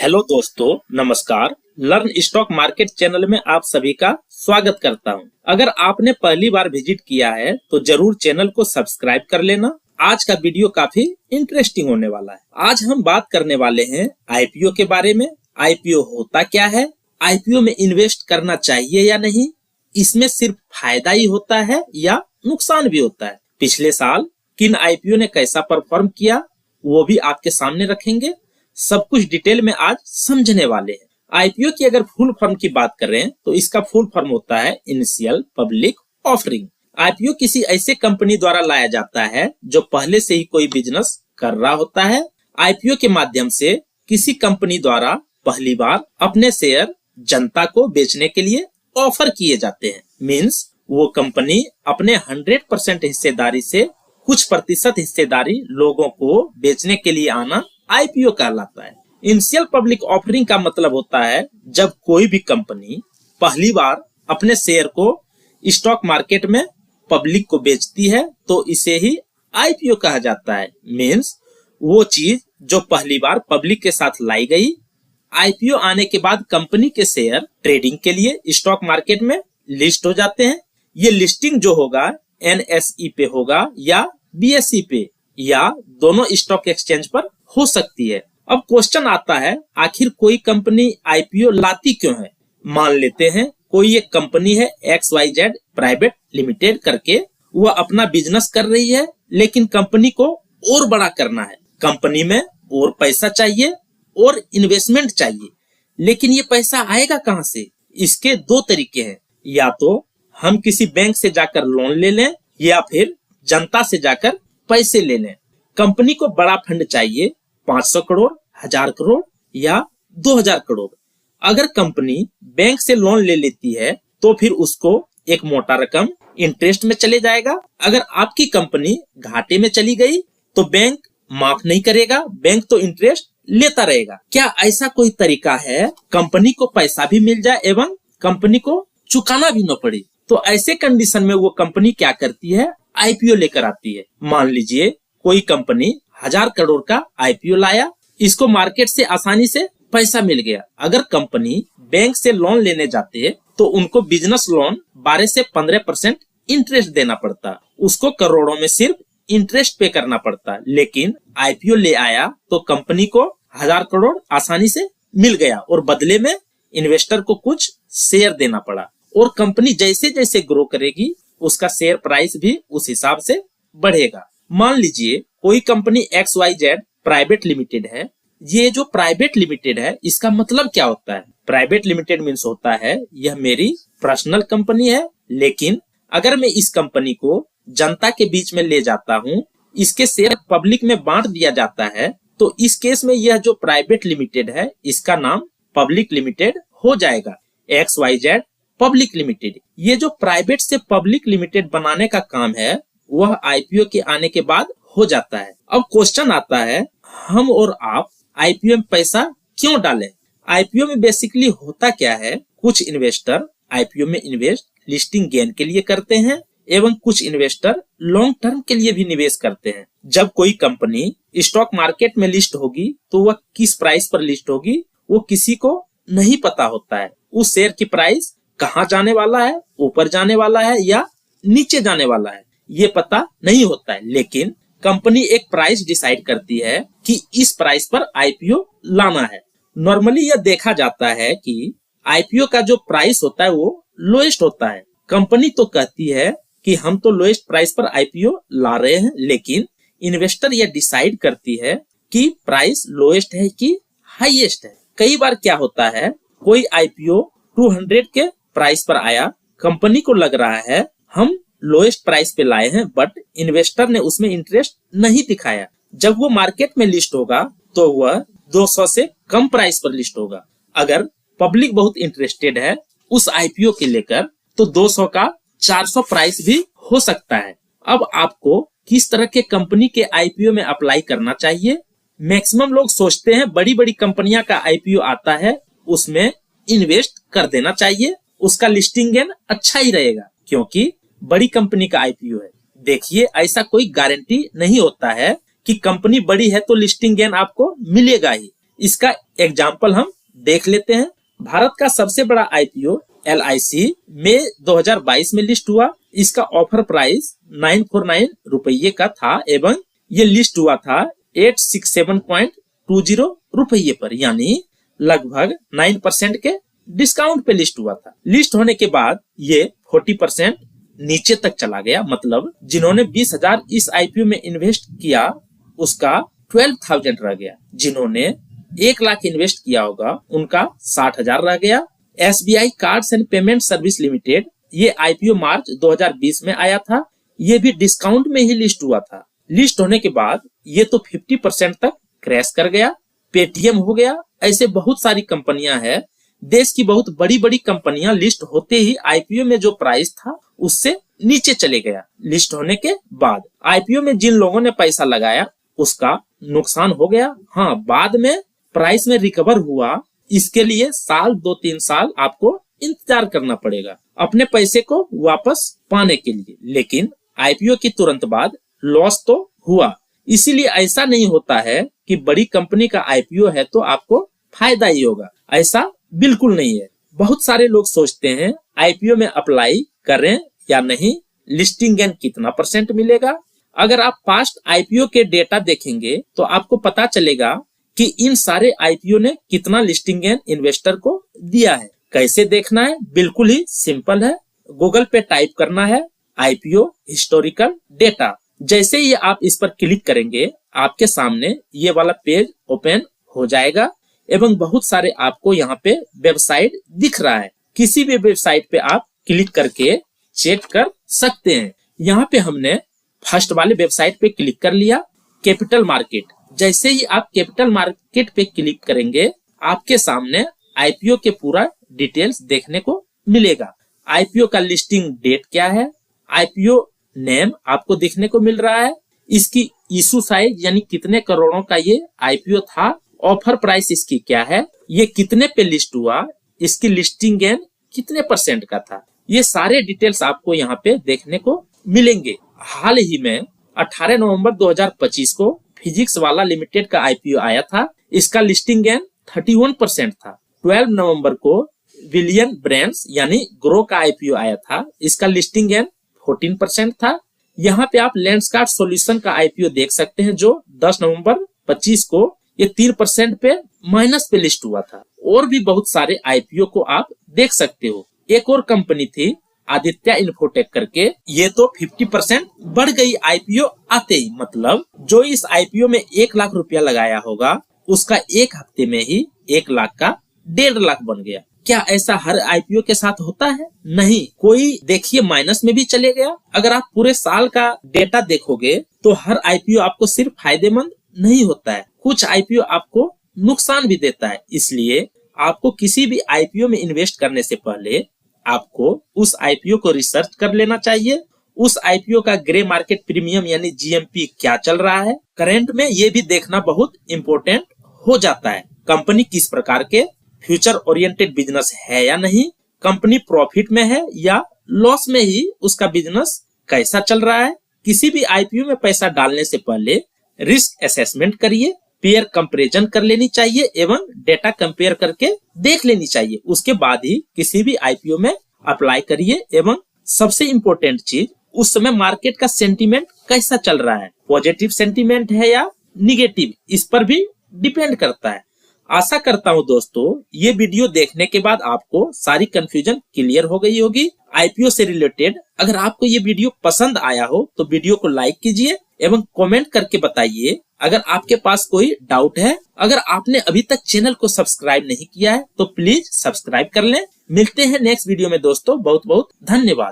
Hello दोस्तों, नमस्कार। Learn stock market channel में आप सभी का स्वागत करता हूं। अगर आपने पहली बार विजिट किया है तो जरूर चैनल को सब्सक्राइब कर लेना। आज का वीडियो काफी इंटरेस्टिंग होने वाला है। आज हम बात करने वाले हैं आईपीओ के बारे में। आईपीओ होता क्या है, आईपीओ में इन्वेस्ट करना चाहिए या नहीं, इसमें सिर्फ फायदा ही होता है या नुकसान भी होता है, पिछले साल किन आईपीओ ने कैसा परफॉर्म किया वो भी आपके सामने रखेंगे। सब कुछ डिटेल में आज समझने वाले हैं। आईपीओ की अगर फुल फॉर्म की बात करें तो इसका फुल फॉर्म होता है इनिशियल पब्लिक ऑफरिंग। आईपीओ किसी ऐसे कंपनी द्वारा लाया जाता है जो पहले से ही कोई बिजनेस कर रहा होता है। आईपीओ के माध्यम से किसी कंपनी द्वारा पहली बार अपने शेयर जनता को बेचने के लिए ऑफर किए जाते हैं। मीन्स वो कंपनी अपने 100% हिस्सेदारी से कुछ प्रतिशत हिस्सेदारी लोगों को बेचने के लिए आना आईपीओ कहलाता है। इनिशियल पब्लिक ऑफरिंग का मतलब होता है जब कोई भी कंपनी पहली बार अपने शेयर को स्टॉक मार्केट में पब्लिक को बेचती है तो इसे ही आईपीओ कहा जाता है। मीन्स वो चीज जो पहली बार पब्लिक के साथ लाई गई। आईपीओ आने के बाद कंपनी के शेयर ट्रेडिंग के लिए स्टॉक मार्केट में लिस्ट हो जाते हैं। ये लिस्टिंग जो होगा एनएसई पे होगा या बीएसई पे या दोनों स्टॉक एक्सचेंज पर हो सकती है। अब क्वेश्चन आता है, आखिर कोई कंपनी आईपीओ लाती क्यों है। मान लेते हैं कोई एक कंपनी है XYZ प्राइवेट लिमिटेड करके, वह अपना बिजनेस कर रही है लेकिन कंपनी को और बड़ा करना है। कंपनी में और पैसा चाहिए और इन्वेस्टमेंट चाहिए, लेकिन ये पैसा आएगा कहां से। इसके दो तरीके हैं, या तो हम किसी बैंक से जाकर लोन ले लें या फिर जनता से जाकर पैसे ले लें। कंपनी को बड़ा फंड चाहिए, 500 करोड़, 1000 करोड़ या 2000 करोड़। अगर कंपनी बैंक से लोन ले लेती है तो फिर उसको एक मोटा रकम इंटरेस्ट में चले जाएगा। अगर आपकी कंपनी घाटे में चली गई तो बैंक माफ नहीं करेगा, बैंक तो इंटरेस्ट लेता रहेगा। क्या ऐसा कोई तरीका है कंपनी को पैसा भी मिल जाए एवं कंपनी को चुकाना भी न पड़े। तो ऐसे कंडीशन में वो कंपनी क्या करती है, आईपीओ लेकर आती है। मान लीजिए कोई कंपनी 1000 करोड़ का आईपीओ लाया, इसको मार्केट से आसानी से पैसा मिल गया। अगर कंपनी बैंक से लोन लेने जाते तो उनको बिजनेस लोन 12 से 15% इंटरेस्ट देना पड़ता, उसको करोड़ों में सिर्फ इंटरेस्ट पे करना पड़ता। लेकिन आईपीओ ले आया तो कंपनी को 1000 करोड़ आसानी से मिल गया और बदले में इन्वेस्टर को कुछ शेयर देना पड़ा। और कंपनी जैसे जैसे ग्रो करेगी उसका शेयर प्राइस भी उस हिसाब से बढ़ेगा। मान लीजिए कोई कंपनी XYZ प्राइवेट लिमिटेड है। ये जो प्राइवेट लिमिटेड है इसका मतलब क्या होता है। प्राइवेट लिमिटेड मीन्स होता है यह मेरी पर्सनल कंपनी है, लेकिन अगर मैं इस कंपनी को जनता के बीच में ले जाता हूँ, इसके शेयर पब्लिक में बांट दिया जाता है, तो इस केस में यह जो प्राइवेट लिमिटेड है इसका नाम पब्लिक लिमिटेड हो जाएगा। XYZ public limited. ये जो प्राइवेट से पब्लिक लिमिटेड बनाने का काम है वह आईपीओ के आने के बाद हो जाता है। अब क्वेश्चन आता है, हम और आप आईपीओ में पैसा क्यों डालें। आईपीओ में बेसिकली होता क्या है, कुछ इन्वेस्टर आईपीओ में इन्वेस्ट लिस्टिंग गेन के लिए करते हैं एवं कुछ इन्वेस्टर लॉन्ग टर्म के लिए भी निवेश करते हैं। जब कोई कंपनी स्टॉक मार्केट में लिस्ट होगी तो वह किस प्राइस पर लिस्ट होगी वो किसी को नहीं पता होता है। उस शेयर की प्राइस कहाँ जाने वाला है, ऊपर जाने वाला है या नीचे जाने वाला है, ये पता नहीं होता है। लेकिन कंपनी एक प्राइस डिसाइड करती है कि इस प्राइस पर आईपीओ लाना है। नॉर्मली यह देखा जाता है कि आईपीओ का जो प्राइस होता है वो लोएस्ट होता है। कंपनी तो कहती है कि हम तो लोएस्ट प्राइस पर आईपीओ ला रहे हैं, लेकिन इन्वेस्टर यह डिसाइड करती है कि प्राइस लोएस्ट है कि हाईएस्ट है। कई बार क्या होता है, कोई आईपीओ 200 के प्राइस पर आया, कंपनी को लग रहा है हम लोएस्ट प्राइस पे लाए हैं, बट इन्वेस्टर ने उसमें इंटरेस्ट नहीं दिखाया। जब वो मार्केट में लिस्ट होगा तो वह 200 से कम प्राइस पर लिस्ट होगा। अगर पब्लिक बहुत इंटरेस्टेड है उस आईपीओ के लेकर तो 200 का 400 प्राइस भी हो सकता है। अब आपको किस तरह के कंपनी के आईपीओ में अप्लाई करना चाहिए। मैक्सिमम लोग सोचते हैं बड़ी बड़ी कंपनियां का आईपीओ आता है उसमें इन्वेस्ट कर देना चाहिए, उसका लिस्टिंग गेन अच्छा ही रहेगा क्योंकि बड़ी कंपनी का आईपीओ है। देखिए ऐसा कोई गारंटी नहीं होता है कि कंपनी बड़ी है तो लिस्टिंग गेन आपको मिलेगा ही। इसका एग्जाम्पल हम देख लेते हैं। भारत का सबसे बड़ा आईपीओ LIC मई 2022 में लिस्ट हुआ। इसका ऑफर प्राइस 949 रुपये का था एवं ये लिस्ट हुआ था 867.20 रुपये पर, यानी लगभग 9% के डिस्काउंट पे लिस्ट हुआ था। लिस्ट होने के बाद ये 40% नीचे तक चला गया, मतलब जिन्होंने 20,000 इस आईपीओ में इन्वेस्ट किया उसका 12,000 रह गया। जिन्होंने 1 लाख इन्वेस्ट किया होगा उनका 60,000 रह गया। SBI cards and payment service limited, ये आईपीओ मार्च 2020 में आया था। ये भी डिस्काउंट में ही लिस्ट हुआ था। लिस्ट होने के बाद ये तो 50% तक क्रैश कर गया। पेटीएम हो गया, ऐसे बहुत सारी कंपनियां हैं। देश की बहुत बड़ी बड़ी कंपनियां लिस्ट होते ही आईपीओ में जो प्राइस था उससे नीचे चले गया। लिस्ट होने के बाद आईपीओ में जिन लोगों ने पैसा लगाया उसका नुकसान हो गया। हाँ, बाद में प्राइस में रिकवर हुआ, इसके लिए साल 2-3 साल आपको इंतजार करना पड़ेगा अपने पैसे को वापस पाने के लिए। लेकिन आईपीओ की तुरंत बाद लॉस तो हुआ। इसीलिए ऐसा नहीं होता है कि बड़ी कंपनी का आईपीओ है तो आपको फायदा ही होगा, ऐसा बिल्कुल नहीं है। बहुत सारे लोग सोचते हैं आईपीओ में अप्लाई करें या नहीं, लिस्टिंग गेन कितना % मिलेगा। अगर आप पास्ट आईपीओ के डेटा देखेंगे तो आपको पता चलेगा कि इन सारे आईपीओ ने कितना लिस्टिंग गेन इन्वेस्टर को दिया है। कैसे देखना है? बिल्कुल ही सिंपल है। गूगल पे टाइप करना है आईपीओ हिस्टोरिकल डेटा। जैसे ही आप इस पर क्लिक करेंगे आपके सामने ये वाला पेज ओपन हो जाएगा एवं बहुत सारे आपको यहाँ पे वेबसाइट दिख रहा है। किसी भी वेबसाइट पे आप क्लिक करके चेक कर सकते हैं। यहाँ पे हमने फर्स्ट वाले वेबसाइट पे क्लिक कर लिया, कैपिटल मार्केट। जैसे ही आप कैपिटल मार्केट पे क्लिक करेंगे आपके सामने आईपीओ के पूरा डिटेल्स देखने को मिलेगा। आईपीओ का लिस्टिंग डेट क्या है, आईपीओ नेम आपको देखने को मिल रहा है, इसकी इशू साइज यानी कितने करोड़ों का ये आईपीओ था, ऑफर प्राइस इसकी क्या है, ये कितने पे लिस्ट हुआ, इसकी लिस्टिंग गेन कितने % का था, ये सारे डिटेल्स आपको यहाँ पे देखने को मिलेंगे। हाल ही में 18 नवंबर 2025 को फिजिक्स वाला लिमिटेड का आईपीओ आया था। इसका लिस्टिंग गेन 31% था। 12 नवंबर को विलियन ब्रांड्स यानी ग्रो का आईपीओ आया था। इसका लिस्टिंग गेन 14% था। यहाँ पे आप लेंसकार्ट सॉल्यूशन का आईपीओ देख सकते हैं जो 10 नवंबर 25 को ये 3% पे माइनस पे लिस्ट हुआ था। और भी बहुत सारे आईपीओ को आप देख सकते हो। एक और कंपनी थी आदित्य इन्फोटेक करके, ये तो 50% बढ़ गई आईपीओ आते ही। मतलब जो इस आईपीओ में 1 लाख रुपया लगाया होगा उसका 1 हफ्ते में ही 1 लाख का 1.5 लाख बन गया। क्या ऐसा हर आईपीओ के साथ होता है? नहीं, कोई देखिए माइनस में भी चले गया। अगर आप पूरे साल का डेटा देखोगे तो हर आईपीओ आपको सिर्फ फायदेमंद नहीं होता है, कुछ आईपीओ आपको नुकसान भी देता है। इसलिए आपको किसी भी आईपीओ में इन्वेस्ट करने से पहले आपको उस आईपीओ को रिसर्च कर लेना चाहिए। उस आईपीओ का ग्रे मार्केट प्रीमियम यानी GMP क्या चल रहा है करंट में, ये भी देखना बहुत इम्पोर्टेंट हो जाता है। कंपनी किस प्रकार के फ्यूचर ओरिएंटेड बिजनेस है या नहीं, कंपनी प्रॉफिट में है या लॉस में ही उसका बिजनेस कैसा चल रहा है। किसी भी आईपीओ में पैसा डालने से पहले रिस्क असेसमेंट करिए, पेयर कंपैरिजन कर लेनी चाहिए एवं डेटा कंपेयर करके देख लेनी चाहिए। उसके बाद ही किसी भी आईपीओ में अप्लाई करिए। एवं सबसे इम्पोर्टेंट चीज, उस समय मार्केट का सेंटीमेंट कैसा चल रहा है, पॉजिटिव सेंटीमेंट है या निगेटिव, इस पर भी डिपेंड करता है। आशा करता हूँ दोस्तों ये वीडियो देखने के बाद आपको सारी कंफ्यूजन क्लियर हो गई होगी आईपीओ से रिलेटेड। अगर आपको ये वीडियो पसंद आया हो तो वीडियो को लाइक कीजिए एवं कमेंट करके बताइए अगर आपके पास कोई डाउट है। अगर आपने अभी तक चैनल को सब्सक्राइब नहीं किया है तो प्लीज सब्सक्राइब कर लें। मिलते हैं नेक्स्ट वीडियो में दोस्तों, बहुत बहुत धन्यवाद।